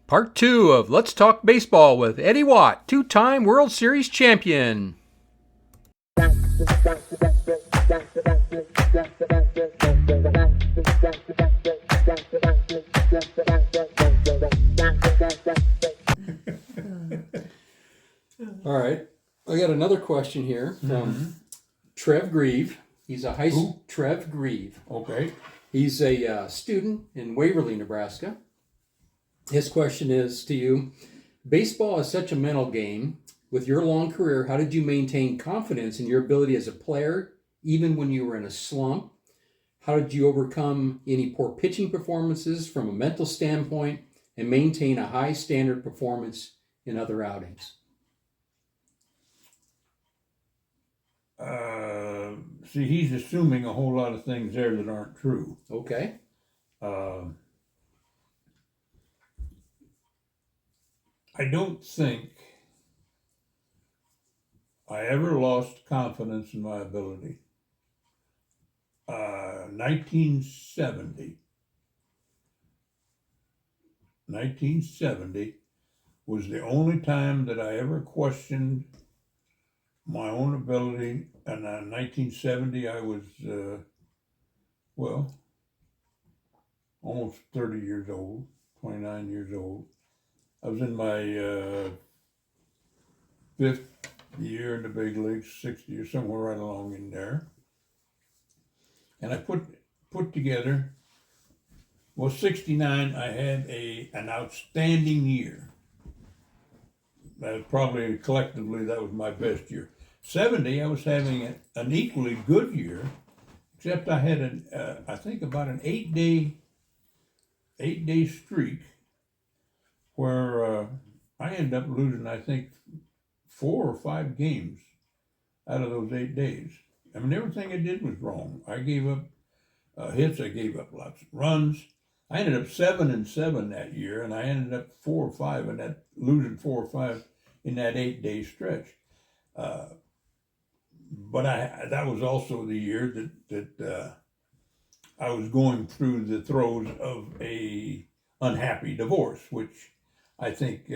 Part 2 of Let's Talk Baseball with Eddie Watt, two-time World Series champion. All right, I got another question here from Trev Grieve. He's a Trev Grieve. Okay. He's a student in Waverly, Nebraska. His question is to you: baseball is such a mental game. With your long career, how did you maintain confidence in your ability as a player, even when you were in a slump? How did you overcome any poor pitching performances from a mental standpoint and maintain a high standard performance in other outings? See, he's assuming a whole lot of things there that aren't true. Okay. I don't think I ever lost confidence in my ability. 1970 was the only time that I ever questioned my own ability. And in 1970, I was, almost 30 years old, 29 years old. I was in my fifth year in the big leagues, 60 or somewhere right along in there. And I put together, 69, I had an outstanding year. That was probably collectively, that was my best year. 70, I was having an equally good year, except I had I think about an 8-day streak where I ended up losing, I think, 4 or 5 games out of those 8 days. I mean, everything I did was wrong. I gave up hits. I gave up lots of runs. I ended up 7-7 that year, and I ended up 4 or 5 in that, losing 4 or 5 in that 8-day stretch. But that was also the year that I was going through the throes of a unhappy divorce, which I think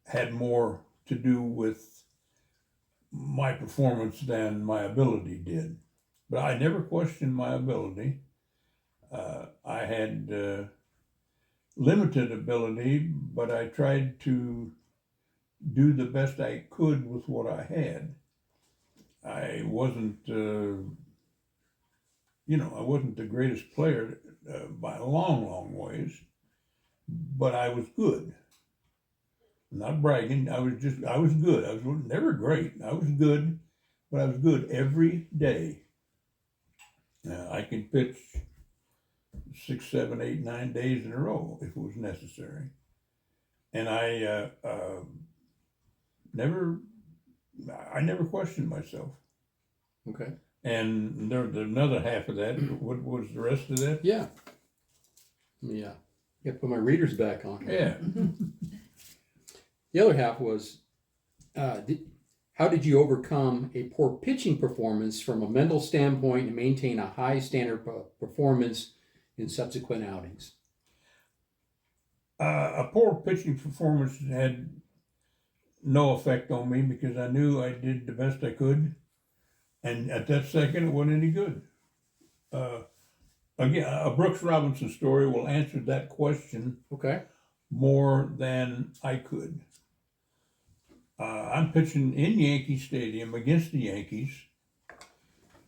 had more to do with my performance than my ability did. But I never questioned my ability. I had limited ability, but I tried to do the best I could with what I had. I wasn't, I wasn't the greatest player by a long, long ways, but I was good. Not bragging. I was good. I was never great. I was good, but I was good every day. I can pitch 6, 7, 8, 9 days in a row if it was necessary. And I never questioned myself. Okay. And there's another half of that. What was the rest of that? Yeah. Put my readers back on. Yeah. The other half was, how did you overcome a poor pitching performance from a mental standpoint and maintain a high standard performance in subsequent outings? A poor pitching performance had no effect on me because I knew I did the best I could. And at that second, it wasn't any good. Again, a Brooks Robinson story will answer that question more than I could. I'm pitching in Yankee Stadium against the Yankees,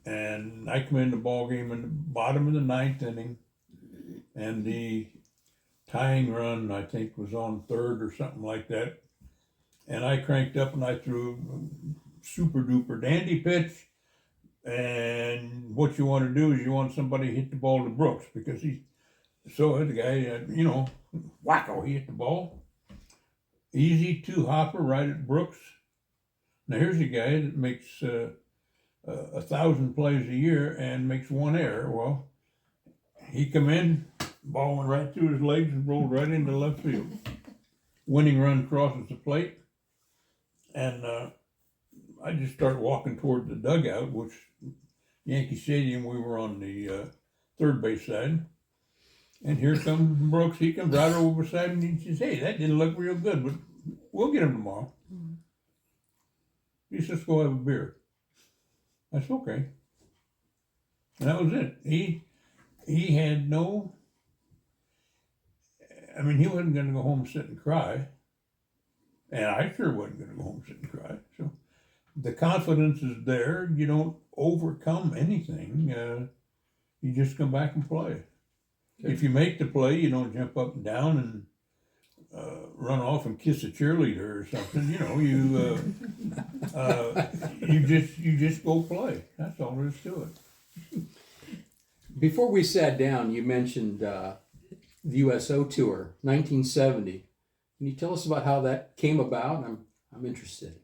and I come in the ball game in the bottom of the 9th inning, and the tying run, I think, was on third or something like that, and I cranked up and I threw a super duper dandy pitch. And what you want to do is you want somebody to hit the ball to Brooks because the guy, wacko, he hit the ball. Easy 2-hopper right at Brooks. Now here's a guy that makes 1,000 plays a year and makes 1 error. Well, he come in, ball went right through his legs and rolled right into left field. Winning run crosses the plate, and I just started walking toward the dugout, which Yankee Stadium, we were on the third base side. And here comes Brooks. He comes right over beside me and he says, "Hey, that didn't look real good, but we'll get him tomorrow." He says, "Let's go have a beer." I said, "Okay." And that was it. He had no. I mean, he wasn't going to go home and sit and cry, and I sure wasn't going to go home and sit and cry. So the confidence is there. You don't overcome anything. You just come back and play. Okay. If you make the play, you don't jump up and down and run off and kiss a cheerleader or something. You know, you just go play. That's all there is to it. Before we sat down, you mentioned the USO tour, 1970. Can you tell us about how that came about? I'm interested.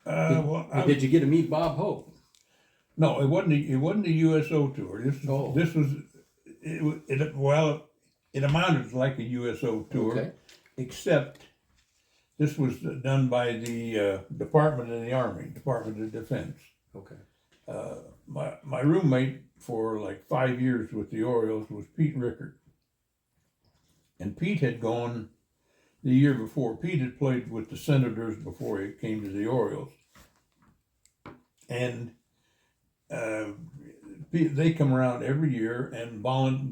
Did you get to meet Bob Hope? No, it wasn't a USO tour. This was it amounted to like a USO tour, Okay. except this was done by the Department of the Army, Department of Defense. Okay. My roommate for like 5 years with the Orioles was Pete Rickard. And Pete had gone the year before. Pete had played with the Senators before he came to the Orioles. And they come around every year and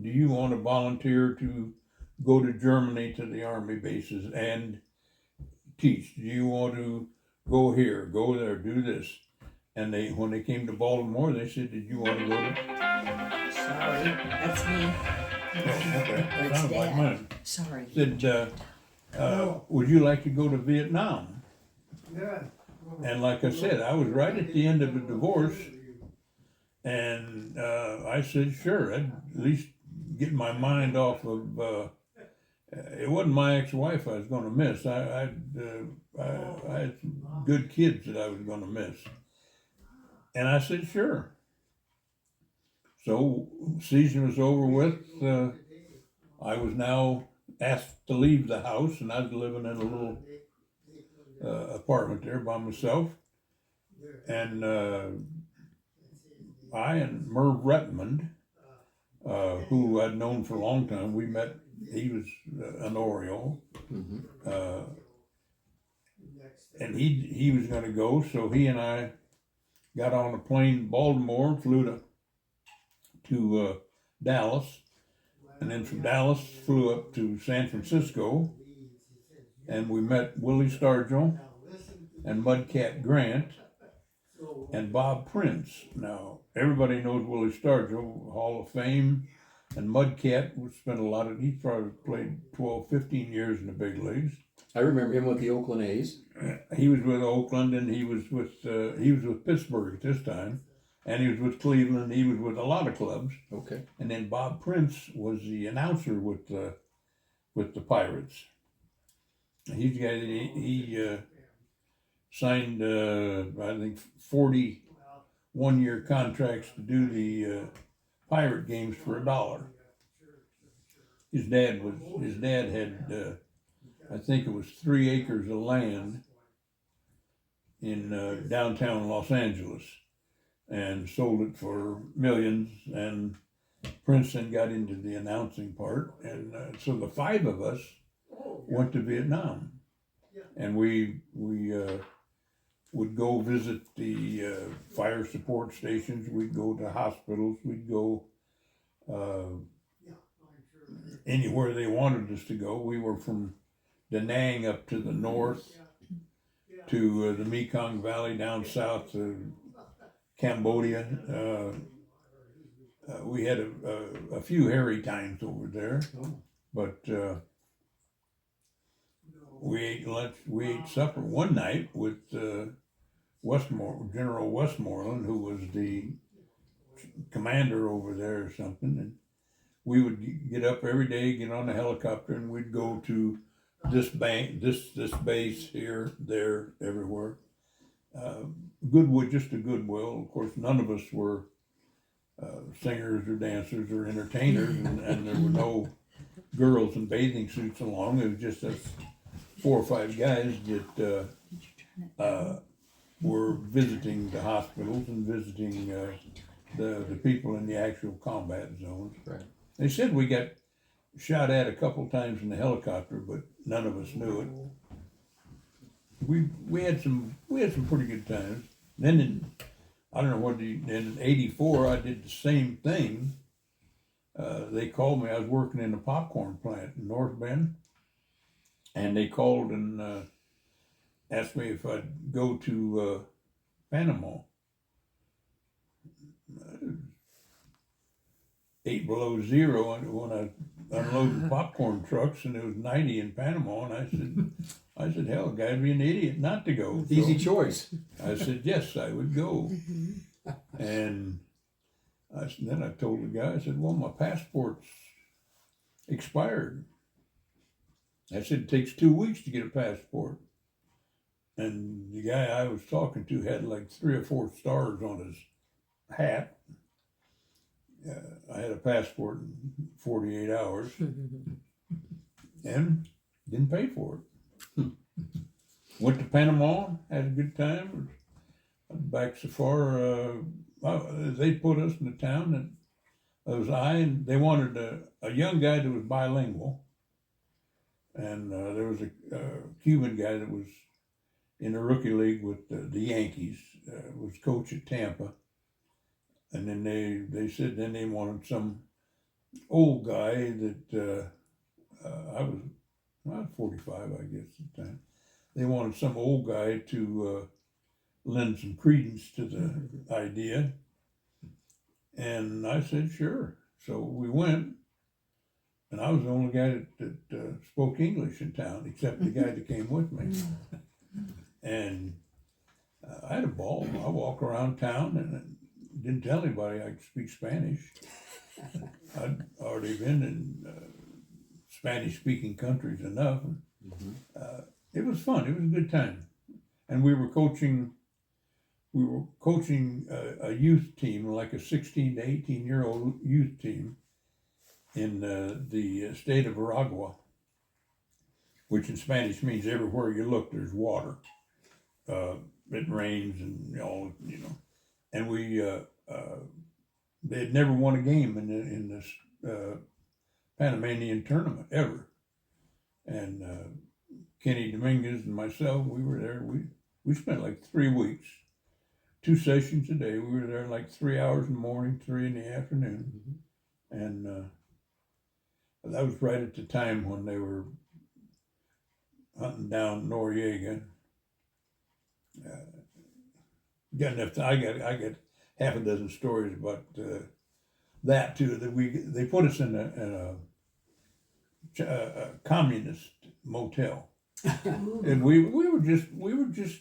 do you want to volunteer to go to Germany to the Army bases and teach? Do you want to go here, go there, do this? And when they came to Baltimore, they said, "Did you want to go to?" Sorry, that's me. Oh, okay. Or it's Sounded like Dad. mine. Sorry. Said, "Would you like to go to Vietnam?" Yeah. And like I said, I was right at the end of a divorce, and I said, "Sure." I'd at least get my mind off of. It wasn't my ex-wife I was going to miss. I had some good kids that I was going to miss, and I said, "Sure." So season was over with. I was now asked to leave the house, and I was living in a little apartment there by myself. And I and Merv Retmond, who I'd known for a long time, we met. He was an Oriole, and he was going to go. So he and I got on a plane in Baltimore, flew to Dallas, and then from Dallas flew up to San Francisco, and we met Willie Stargell and Mudcat Grant and Bob Prince. Now, everybody knows Willie Stargell, Hall of Fame, and Mudcat he probably played 12, 15 years in the big leagues. I remember him with the Oakland A's. He was with Oakland, and he was with Pittsburgh at this time, and he was with Cleveland. He was with a lot of clubs. Okay. And then Bob Prince was the announcer with the Pirates. He signed I think 40 one-year contracts to do the Pirate games for $1. His dad had I think it was 3 acres of land in downtown Los Angeles, and sold it for millions. And Princeton got into the announcing part, and so the 5 of us went to Vietnam, and we would go visit the fire support stations. We'd go to hospitals. We'd go anywhere they wanted us to go. We were from Da Nang up to the north, to the Mekong Valley down south to Cambodia. We had a few hairy times over there, but we ate lunch. We ate supper one night with General Westmoreland, who was the commander over there or something. And we would get up every day, get on a helicopter, and we'd go to this base here, there, everywhere. Just a goodwill. Of course, none of us were singers or dancers or entertainers, and there were no girls in bathing suits along. It was just us 4 or 5 guys that were visiting the hospitals and visiting the people in the actual combat zones. Right. They said we got shot at a couple times in the helicopter, but none of us knew it. We had some pretty good times. Then I don't know what in '84 I did the same thing. They called me. I was working in a popcorn plant in North Bend, and they called and asked me if I'd go to Panama. 8 below zero when I unloaded popcorn trucks, and it was 90 in Panama, and I said, hell, guy'd be an idiot not to go. Easy choice. I said, yes, I would go. And then I told the guy, I said, well, my passport's expired. I said, it takes 2 weeks to get a passport. And the guy I was talking to had like 3 or 4 stars on his hat. I had a passport in 48 hours and didn't pay for it. Went to Panama, had a good time. Back so far, they put us in a town that was and they wanted a young guy that was bilingual. And there was a Cuban guy that was in the rookie league with the Yankees, was coach at Tampa. And then they said then they wanted some old guy that I was 45, I guess, at the time. They wanted some old guy to lend some credence to the idea. And I said, sure. So we went, and I was the only guy that spoke English in town, except the guy that came with me. And I had a ball. I walked around town and didn't tell anybody I could speak Spanish. I'd already been in Spanish-speaking countries enough. It was fun. It was a good time, and we were coaching a youth team, like a 16 to 18-year-old youth team, in the state of Aragua, which in Spanish means everywhere you look, there's water. It rains and all, and we they had never won a game in this Panamanian tournament ever. And Kenny Dominguez and myself, we were there. We spent like 3 weeks, 2 sessions a day. We were there like 3 hours in the morning, 3 in the afternoon. And that was right at the time when they were hunting down Noriega. Got enough. I got half a dozen stories about that too. That they put us in a communist motel, and we were just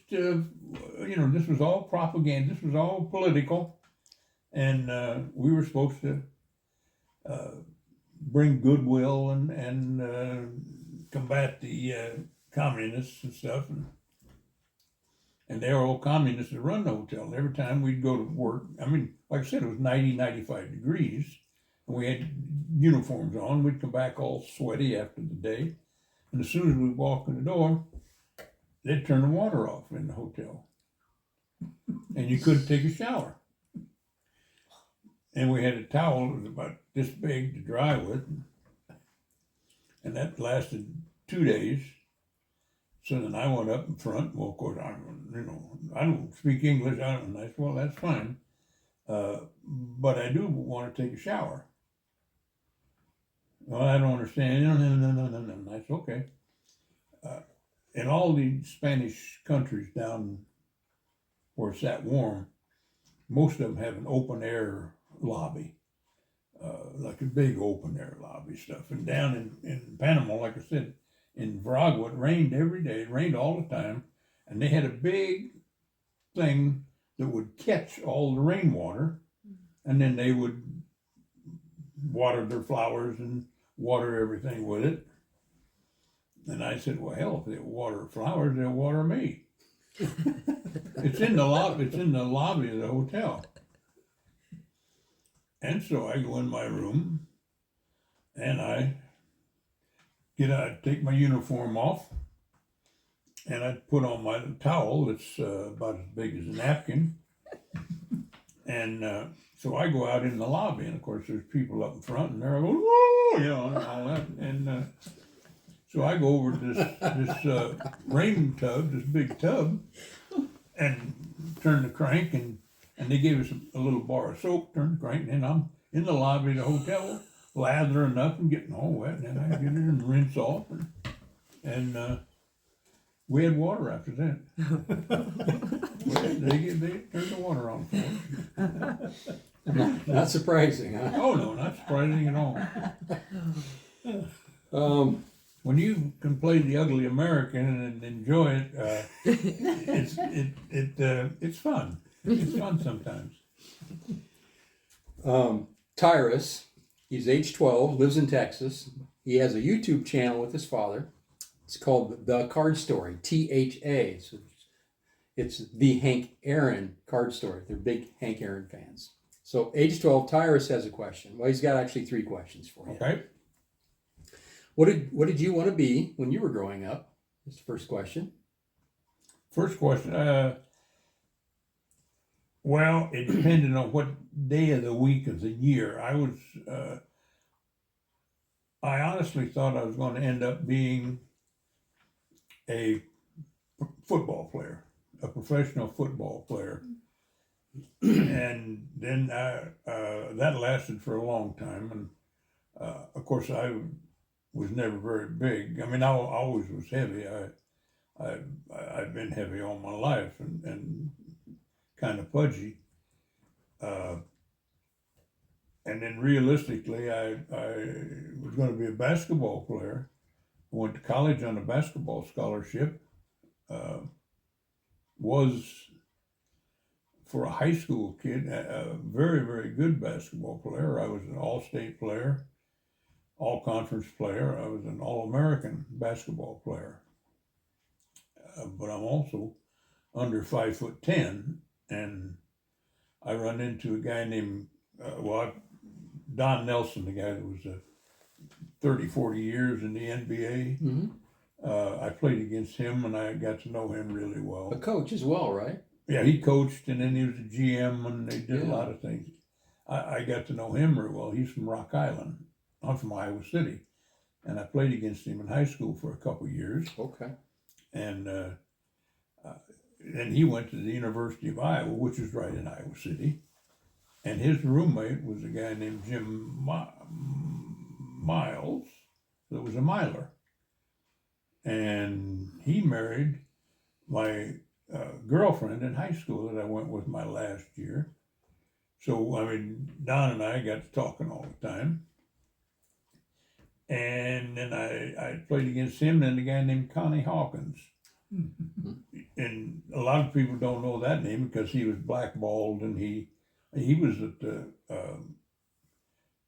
this was all propaganda. This was all political, and we were supposed to bring goodwill and combat the communists and stuff. And they were all communists that run the hotel. Every time we'd go to work, like I said, it was 90, 95 degrees. And we had uniforms on. We'd come back all sweaty after the day. And as soon as we walked in the door, they'd turn the water off in the hotel. And you couldn't take a shower. And we had a towel that was about this big to dry with. And that lasted 2 days. So then I went up in front. Well, of course, I don't speak English. And I said, well, that's fine. But I do want to take a shower. Well, I don't understand. No. I said, okay. In all the Spanish countries down where it's that warm, most of them have an open air lobby. Like a big open air lobby stuff. And down in Panama, like I said, in Veragua, it rained every day. It rained all the time. And they had a big thing that would catch all the rainwater. And then they would water their flowers and water everything with it. And I said, well, hell, if they water flowers, they'll water me. It's in the lobby of the hotel. And so I go in my room and I take my uniform off, and I put on my towel that's about as big as a napkin, And so I go out in the lobby, and of course there's people up in front, and they're going, whoa, you know, and all that. And so I go over to this rain tub, this big tub, and turn the crank, and they gave us a little bar of soap, turn the crank, and I'm in the lobby of the hotel, lathering up and getting all wet, and then I get it and rinse off, and we had water after that. They turned the water on for us. Not surprising, huh? Oh no, not surprising at all. When you can play the ugly American and enjoy it, it's fun. It's fun sometimes. Tyrus, he's age 12, lives in Texas. He has a YouTube channel with his father. It's called The Card Story, THA. So it's the Hank Aaron Card Story. They're big Hank Aaron fans. So age 12, Tyrus has a question. Well, he's got actually 3 questions for you. Okay. What did you want to be when you were growing up? That's the first question. First question. Well, it depended on what day of the week of the year. I honestly thought I was going to end up being a football player, a professional football player. And then that lasted for a long time. And of course, I was never very big. I mean, I always was heavy. I've been heavy all my life and kind of pudgy. And then realistically, I was going to be a basketball player. I went to college on a basketball scholarship. Was, for a high school kid, a very, very good basketball player. I was an all-state player, all-conference player. I was an all-American basketball player. But I'm also under 5'10", and I run into a guy named, Don Nelson, the guy that was 30, 40 years in the NBA. Mm-hmm. I played against him, and I got to know him really well. A coach as well, right? Yeah, he coached, and then he was a GM, and they did Yeah. a lot of things. I got to know him very well. He's from Rock Island. I'm from Iowa City, and I played against him in high school for a couple years. Okay. And then he went to the University of Iowa, which is right in Iowa City. And his roommate was a guy named Jim Miles, that was a miler. And he married my girlfriend in high school that I went with my last year. So, I mean, Don and I got to talking all the time. And then I played against him and a guy named Connie Hawkins. And a lot of people don't know that name because he was blackballed, and he was at the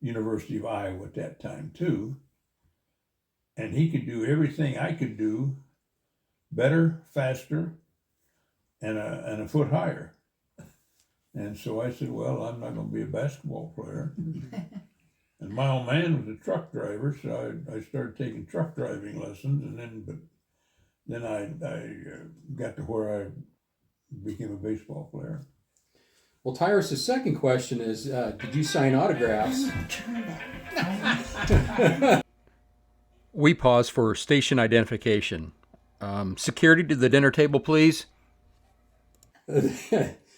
University of Iowa at that time too. And he could do everything I could do, better, faster, and a foot higher. And so I said, well, I'm not going to be a basketball player. And my old man was a truck driver, so I started taking truck driving lessons, and then I got to where I became a baseball player. Well, Tyrus' second question is, did you sign autographs? We pause for station identification. Security to the dinner table, please.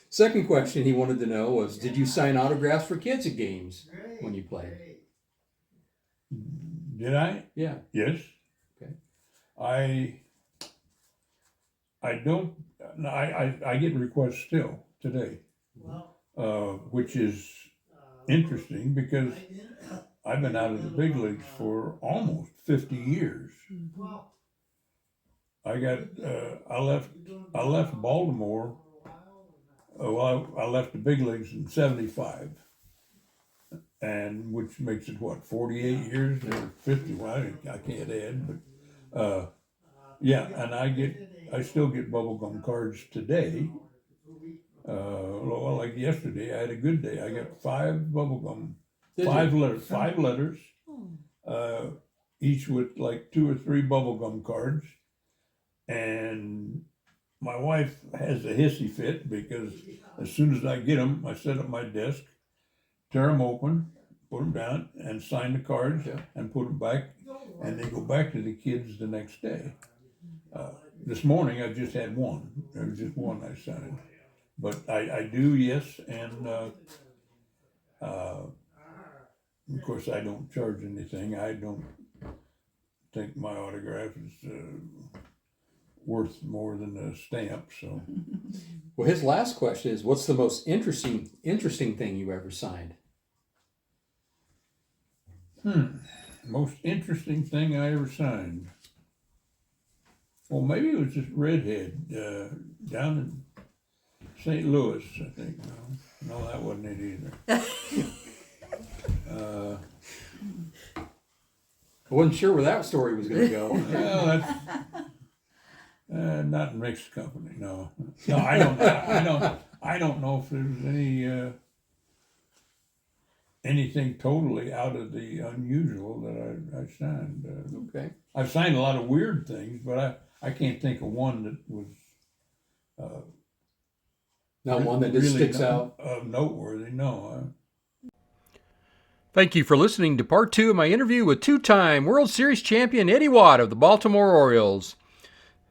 Second question he wanted to know was, did you sign autographs for kids at games when you played? Did I? Yeah. Yes. Okay. I don't. I get requests still today, which is interesting because I've been out of the big leagues for almost 50 years. I left Baltimore. I left the big leagues in '75, and which makes it 48 years or 50? Well, I can't add, but yeah, and I still get bubblegum cards today. Well, like yesterday, I had a good day. I got 5 bubblegum, five letters, each with like 2 or 3 bubblegum cards, and my wife has a hissy fit because as soon as I get them, I set up my desk, tear them open, put them down, and sign the cards, and put them back, and they go back to the kids the next day. This morning I just had one. There was just one I signed, but I do, yes, and of course I don't charge anything. I don't think my autograph is worth more than a stamp. So, Well, his last question is, what's the most interesting thing you ever signed? Most interesting thing I ever signed. Well, maybe it was just Redhead down in St. Louis, I think. No, that wasn't it either. I wasn't sure where that story was going to go. Well, that's not in Rick's company. No, I don't know if there's anything totally out of the unusual that I signed. Okay. I've signed a lot of weird things, but I can't think of one that was Not one that just really sticks out. Noteworthy. No. Thank you for listening to part 2 of my interview with two-time World Series champion Eddie Watt of the Baltimore Orioles.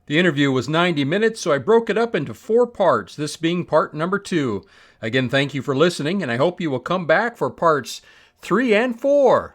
The interview was 90 minutes, so I broke it up into 4 parts, this being part number 2. Again, thank you for listening, and I hope you will come back for parts 3 and 4.